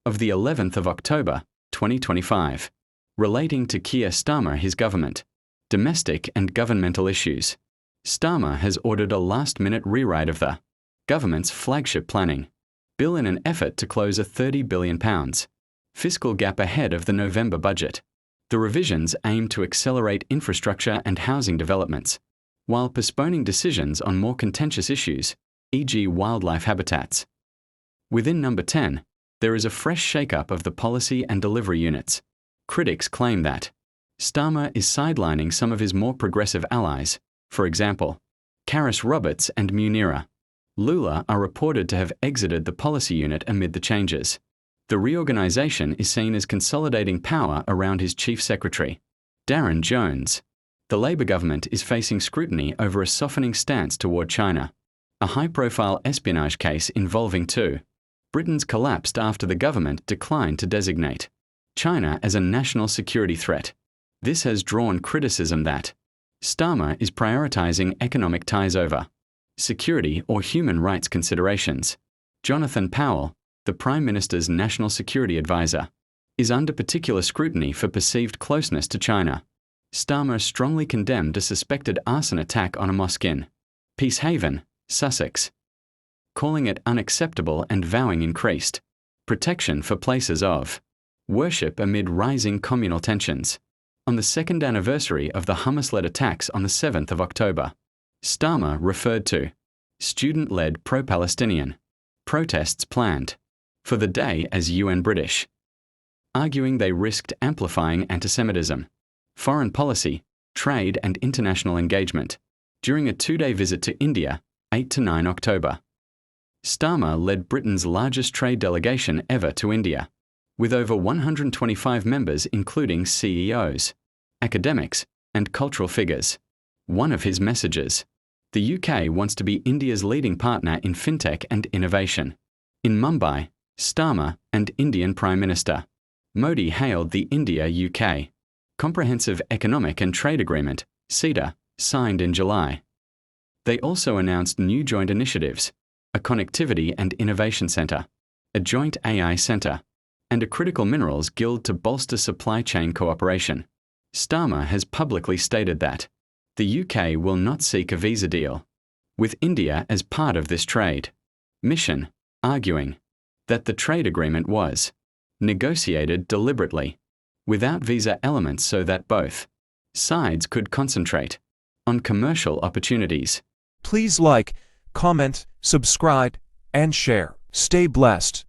of the 11th of October, 2025, relating to Keir Starmer, his government, domestic and governmental issues. Starmer has ordered a last-minute rewrite of the government's flagship planning bill in an effort to close a £30 billion fiscal gap ahead of the November budget. The revisions aim to accelerate infrastructure and housing developments, while postponing decisions on more contentious issues, e.g. wildlife habitats. Within No.10, there is a fresh shake-up of the policy and delivery units. Critics claim that Starmer is sidelining some of his more progressive allies, for example, Caris Roberts and Munira Lula are reported to have exited the policy unit amid the changes. The reorganization is seen as consolidating power around his chief secretary, Darren Jones. The Labour government is facing scrutiny over a softening stance toward China. A high-profile espionage case involving Britain's collapsed after the government declined to designate China as a national security threat. This has drawn criticism that Starmer is prioritizing economic ties over security or human rights considerations. Jonathan Powell, the Prime Minister's national security advisor, is under particular scrutiny for perceived closeness to China. Starmer strongly condemned a suspected arson attack on a mosque in Peacehaven, Sussex, calling it unacceptable and vowing increased protection for places of worship amid rising communal tensions. On the second anniversary of the Hamas-led attacks on the 7th of October, Starmer referred to student-led pro-Palestinian protests planned for the day as UN British, arguing they risked amplifying antisemitism, foreign policy, trade and international engagement. During a two-day visit to India, 8 to 9 October, Starmer led Britain's largest trade delegation ever to India, with over 125 members including CEOs, academics, and cultural figures. One of his messages: the UK wants to be India's leading partner in fintech and innovation. In Mumbai, Starmer and Indian Prime Minister Modi hailed the India-UK Comprehensive Economic and Trade Agreement, CETA, signed in July. They also announced new joint initiatives: a Connectivity and Innovation Centre, a joint AI centre, and a Critical Minerals Guild to bolster supply chain cooperation. Starmer has publicly stated that the UK will not seek a visa deal with India as part of this trade mission, arguing that the trade agreement was negotiated deliberately without visa elements so that both sides could concentrate on commercial opportunities. Please like, comment, subscribe, and share. Stay blessed.